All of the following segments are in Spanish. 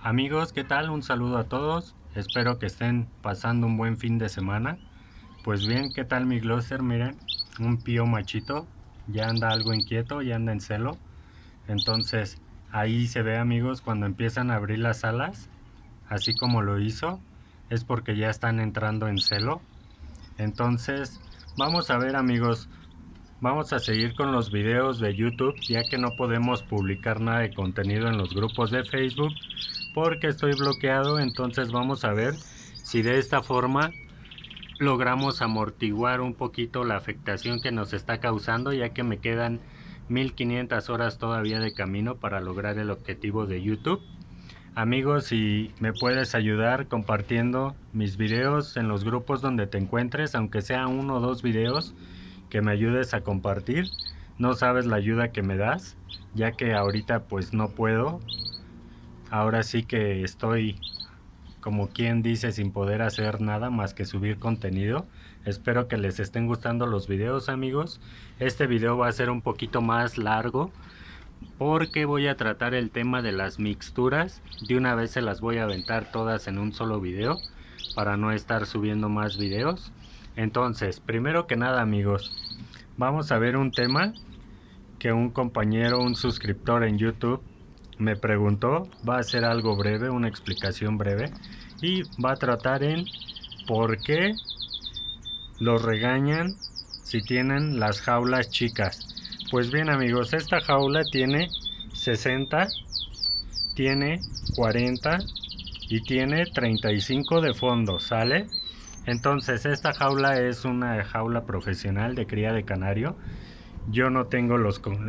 Amigos, ¿qué tal? Un saludo a todos. Espero que estén pasando un buen fin de semana. Pues bien, ¿qué tal mi Glosser? Miren, un pío machito. Ya anda algo inquieto, ya anda en celo. Entonces, ahí se ve, amigos, cuando empiezan a abrir las alas, así como lo hizo, es porque ya están entrando en celo. Entonces, vamos a ver, amigos, vamos a seguir con los videos de YouTube, ya que no podemos publicar nada de contenido en los grupos de Facebook porque estoy bloqueado. Entonces vamos a ver si de esta forma logramos amortiguar un poquito la afectación que nos está causando, ya que me quedan 1500 horas todavía de camino para lograr el objetivo de YouTube. Amigos, si me puedes ayudar compartiendo mis videos en los grupos donde te encuentres, aunque sea uno o dos videos que me ayudes a compartir, no sabes la ayuda que me das, ya que ahorita pues no puedo. Ahora sí que estoy, como quien dice, sin poder hacer nada más que subir contenido. Espero que les estén gustando los videos, amigos. Este video va a ser un poquito más largo porque voy a tratar el tema de las mixturas. De una vez se las voy a aventar todas en un solo video para no estar subiendo más videos. Entonces, primero que nada, amigos, vamos a ver un tema que un compañero, un suscriptor en YouTube me preguntó. Va a ser algo breve, una explicación breve, y va a tratar en por qué los regañan si tienen las jaulas chicas. Pues bien, amigos, esta jaula tiene 60, tiene 40 y tiene 35 de fondo, ¿sale? Entonces esta jaula es una jaula profesional de cría de canario. Yo no tengo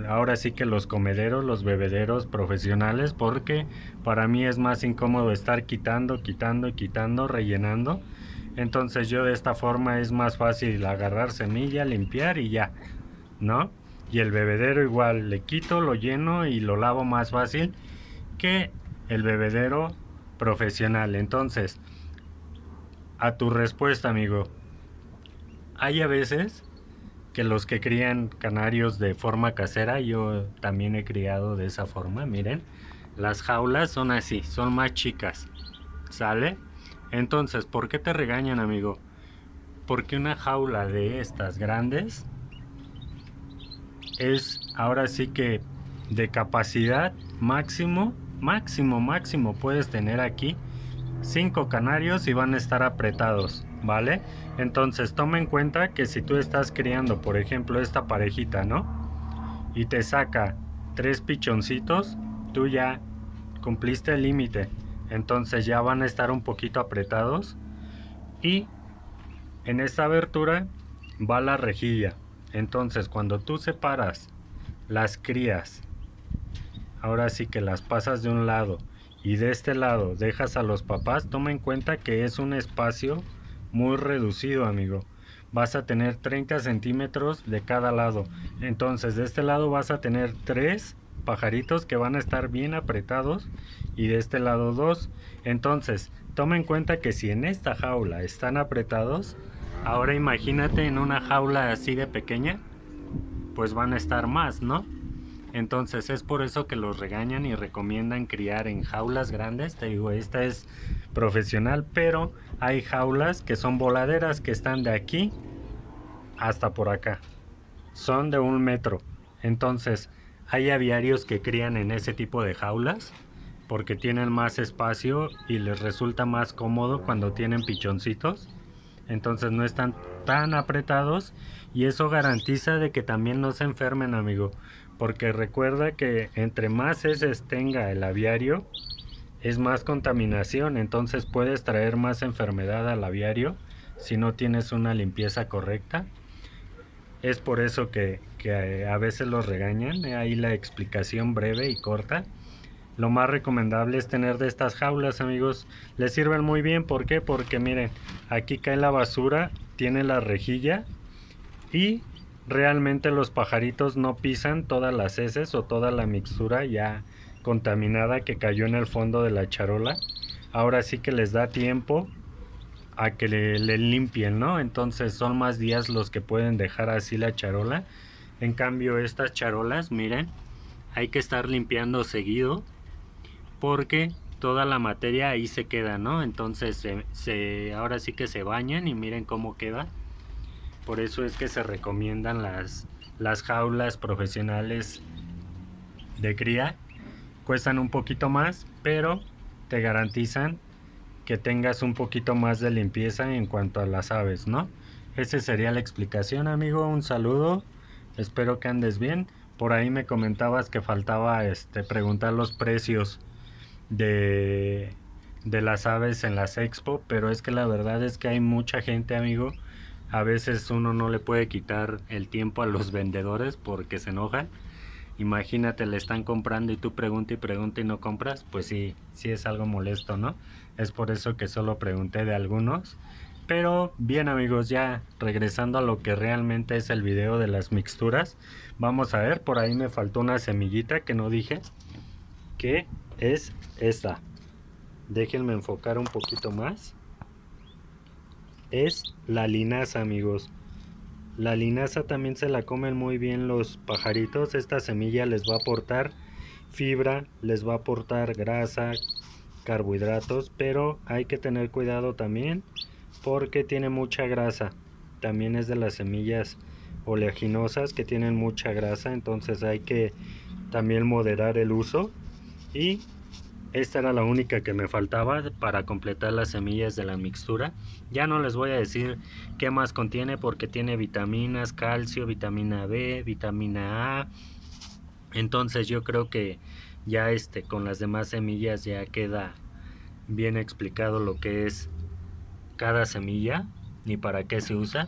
ahora sí que los comederos, los bebederos profesionales, porque para mí es más incómodo estar quitando, rellenando. Entonces yo de esta forma es más fácil agarrar semilla, limpiar y ya, ¿no? Y el bebedero igual, le quito, lo lleno y lo lavo más fácil que el bebedero profesional. Entonces, a tu respuesta, amigo, hay a veces que los que crían canarios de forma casera, yo también he criado de esa forma, miren, las jaulas son así, son más chicas, ¿sale? Entonces, ¿por qué te regañan, amigo? Porque una jaula de estas grandes es ahora sí que de capacidad máximo puedes tener aquí 5 canarios y van a estar apretados, ¿vale? Entonces toma en cuenta que si tú estás criando, por ejemplo, esta parejita, ¿no? Y te saca 3 pichoncitos, tú ya cumpliste el límite. Entonces ya van a estar un poquito apretados. Y en esta abertura va la rejilla. Entonces cuando tú separas las crías, ahora sí que las pasas de un lado y de este lado dejas a los papás, toma en cuenta que es un espacio muy reducido, amigo. Vas a tener 30 centímetros de cada lado. Entonces de este lado vas a tener 3 pajaritos que van a estar bien apretados y de este lado 2. Entonces toma en cuenta que si en esta jaula están apretados, ahora imagínate en una jaula así de pequeña, pues van a estar más, ¿no? Entonces es por eso que los regañan y recomiendan criar en jaulas grandes. Te digo, esta es profesional, pero hay jaulas que son voladeras, que están de aquí hasta por acá. Son de 1 metro. Entonces hay aviarios que crían en ese tipo de jaulas porque tienen más espacio y les resulta más cómodo cuando tienen pichoncitos. Entonces no están tan apretados y eso garantiza de que también no se enfermen, amigo, porque recuerda que entre más heces tenga el aviario es más contaminación. Entonces puedes traer más enfermedad al aviario si no tienes una limpieza correcta. Es por eso que a veces los regañan. Ahí la explicación breve y corta. Lo más recomendable es tener de estas jaulas, amigos. Les sirven muy bien. ¿Por qué? Porque miren, aquí cae la basura, tiene la rejilla y realmente los pajaritos no pisan todas las heces o toda la mixtura ya contaminada que cayó en el fondo de la charola. Ahora sí que les da tiempo a que le limpien, ¿no? Entonces son más días los que pueden dejar así la charola. En cambio estas charolas, miren, hay que estar limpiando seguido porque toda la materia ahí se queda, ¿no? Entonces ahora sí que se bañan y miren cómo queda. Por eso es que se recomiendan las jaulas profesionales de cría. Cuestan un poquito más, pero te garantizan que tengas un poquito más de limpieza en cuanto a las aves, ¿no? Esa sería la explicación, amigo. Un saludo. Espero que andes bien. Por ahí me comentabas que faltaba preguntar los precios de, de las aves en las expo, pero es que la verdad es que hay mucha gente, amigo. A veces uno no le puede quitar el tiempo a los vendedores porque se enojan. Imagínate, le están comprando y tú pregunta y pregunta y no compras, pues sí, sí es algo molesto, ¿no? Es por eso que solo pregunté de algunos. Pero bien, amigos, ya regresando a lo que realmente es el video de las mixturas, vamos a ver, por ahí me faltó una semillita que no dije, que es esta. Déjenme enfocar un poquito más. Es la linaza, amigos. La linaza también se la comen muy bien los pajaritos. Esta semilla les va a aportar fibra, les va a aportar grasa, carbohidratos, pero hay que tener cuidado también porque tiene mucha grasa. También es de las semillas oleaginosas que tienen mucha grasa, entonces hay que también moderar el uso. Y esta era la única que me faltaba para completar las semillas de la mixtura. Ya no les voy a decir qué más contiene porque tiene vitaminas, calcio, vitamina B, vitamina A. Entonces yo creo que ya con las demás semillas ya queda bien explicado lo que es cada semilla y para qué se usa.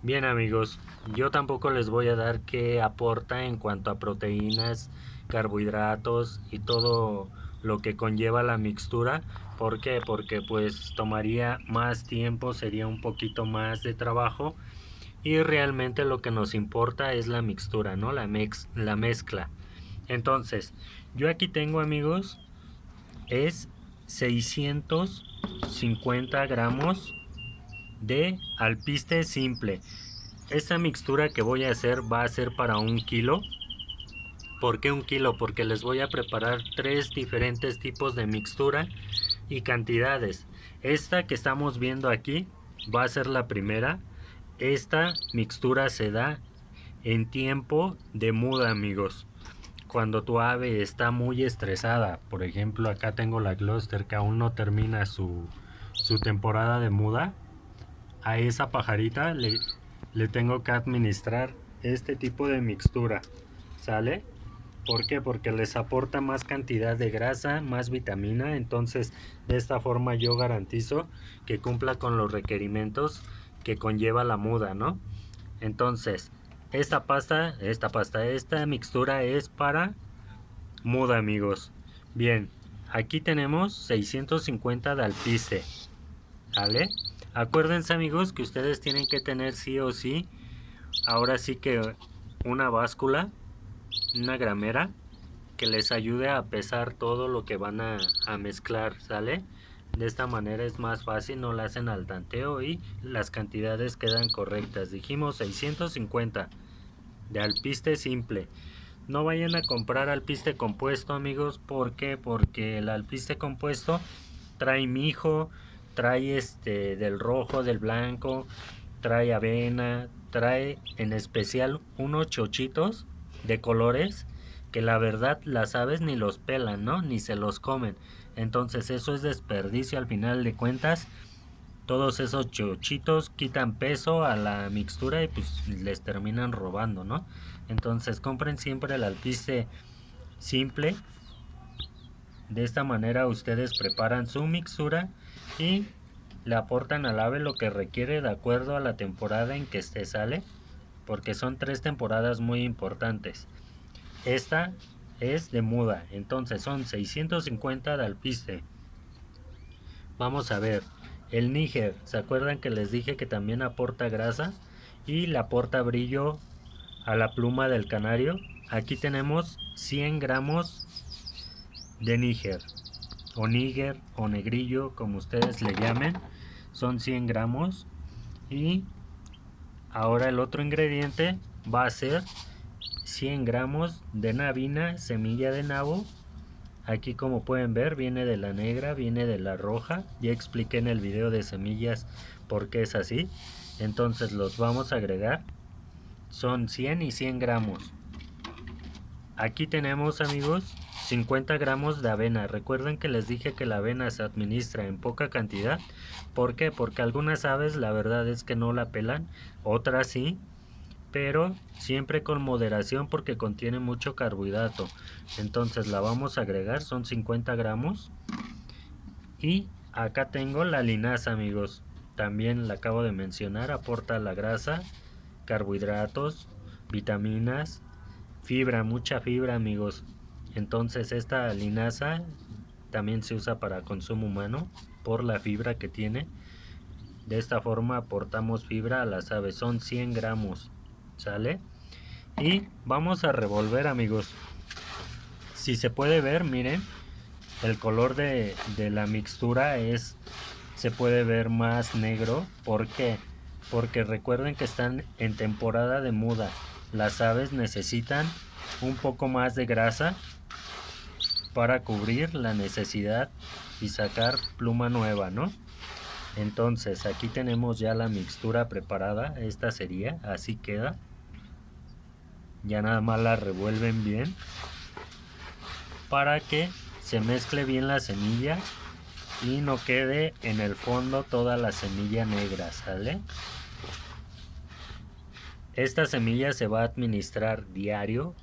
Bien, amigos, yo tampoco les voy a dar qué aporta en cuanto a proteínas, carbohidratos y todo lo que conlleva la mixtura. ¿Por qué? Porque pues tomaría más tiempo, sería un poquito más de trabajo y realmente lo que nos importa es la mixtura, ¿no? La mezcla. Entonces, yo aquí tengo, amigos, es 650 gramos de alpiste simple. Esta mixtura que voy a hacer va a ser para 1 kilo. ¿Por qué 1 kilo? Porque les voy a preparar 3 diferentes tipos de mixtura y cantidades. Esta que estamos viendo aquí va a ser la primera. Esta mixtura se da en tiempo de muda, amigos. Cuando tu ave está muy estresada, por ejemplo acá tengo la Gloucester que aún no termina su temporada de muda, a esa pajarita le tengo que administrar este tipo de mixtura, ¿sale? ¿Por qué? Porque les aporta más cantidad de grasa, más vitamina, entonces de esta forma yo garantizo que cumpla con los requerimientos que conlleva la muda, ¿no? Entonces, esta mixtura es para muda, amigos. Bien, aquí tenemos 650 de alpiste, ¿vale? Acuérdense, amigos, que ustedes tienen que tener sí o sí, ahora sí que una báscula, una gramera, que les ayude a pesar todo lo que van a mezclar, ¿sale? De esta manera es más fácil, no la hacen al tanteo y las cantidades quedan correctas. Dijimos 650 de alpiste simple. No vayan a comprar alpiste compuesto, amigos. ¿Por qué? Porque el alpiste compuesto trae mijo, trae del rojo, del blanco, trae avena, trae en especial unos chochitos de colores que la verdad las aves ni los pelan, ¿no? Ni se los comen. Entonces eso es desperdicio al final de cuentas. Todos esos chochitos quitan peso a la mixtura y pues les terminan robando, ¿no? Entonces compren siempre el alpiste simple. De esta manera ustedes preparan su mixtura y le aportan al ave lo que requiere de acuerdo a la temporada en que sale, porque son 3 temporadas muy importantes. Esta es de muda, entonces son 650 de alpiste. Vamos a ver, el níger, ¿se acuerdan que les dije que también aporta grasa y le aporta brillo a la pluma del canario? Aquí tenemos 100 gramos de níger, o negrillo, como ustedes le llamen, son 100 gramos. Y ahora el otro ingrediente va a ser 100 gramos de nabina, semilla de nabo. Aquí como pueden ver viene de la negra, viene de la roja. Ya expliqué en el video de semillas por qué es así. Entonces los vamos a agregar. Son 100 y 100 gramos. Aquí tenemos, amigos, 50 gramos de avena. Recuerden que les dije que la avena se administra en poca cantidad. ¿Por qué? Porque algunas aves la verdad es que no la pelan, otras sí, pero siempre con moderación porque contiene mucho carbohidrato. Entonces la vamos a agregar, son 50 gramos. Y acá tengo la linaza, amigos. También la acabo de mencionar, aporta la grasa, carbohidratos, vitaminas, fibra, mucha fibra, amigos. Entonces esta linaza también se usa para consumo humano por la fibra que tiene. De esta forma aportamos fibra a las aves, son 100 gramos, ¿sale? Y vamos a revolver, amigos. Si se puede ver, miren, el color de la mixtura se puede ver más negro. ¿Por qué? Porque recuerden que están en temporada de muda. Las aves necesitan un poco más de grasa para cubrir la necesidad y sacar pluma nueva, ¿no? Entonces aquí tenemos ya la mixtura preparada. Esta sería, así queda. Ya nada más la revuelven bien para que se mezcle bien la semilla y no quede en el fondo toda la semilla negra, ¿sale? Esta semilla se va a administrar diario.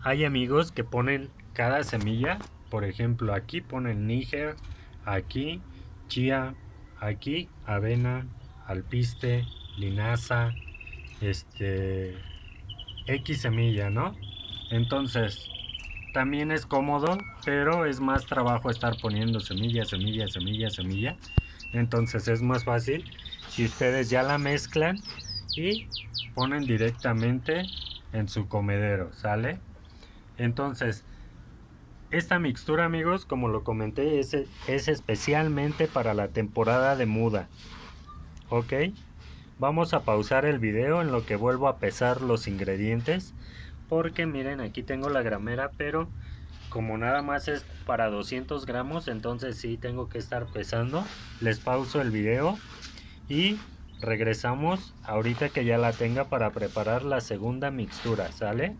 Hay amigos que ponen cada semilla, por ejemplo aquí ponen níger, aquí chía, aquí avena, alpiste, linaza, X semilla, ¿no? Entonces también es cómodo, pero es más trabajo estar poniendo semilla, semilla, semilla, semilla. Entonces es más fácil si ustedes ya la mezclan y ponen directamente en su comedero, ¿sale? Entonces, esta mixtura, amigos, como lo comenté, es especialmente para la temporada de muda. ¿Ok? Vamos a pausar el video en lo que vuelvo a pesar los ingredientes. Porque miren, aquí tengo la gramera, pero como nada más es para 200 gramos, entonces sí tengo que estar pesando. Les pauso el video y regresamos ahorita que ya la tenga para preparar la segunda mixtura, ¿sale?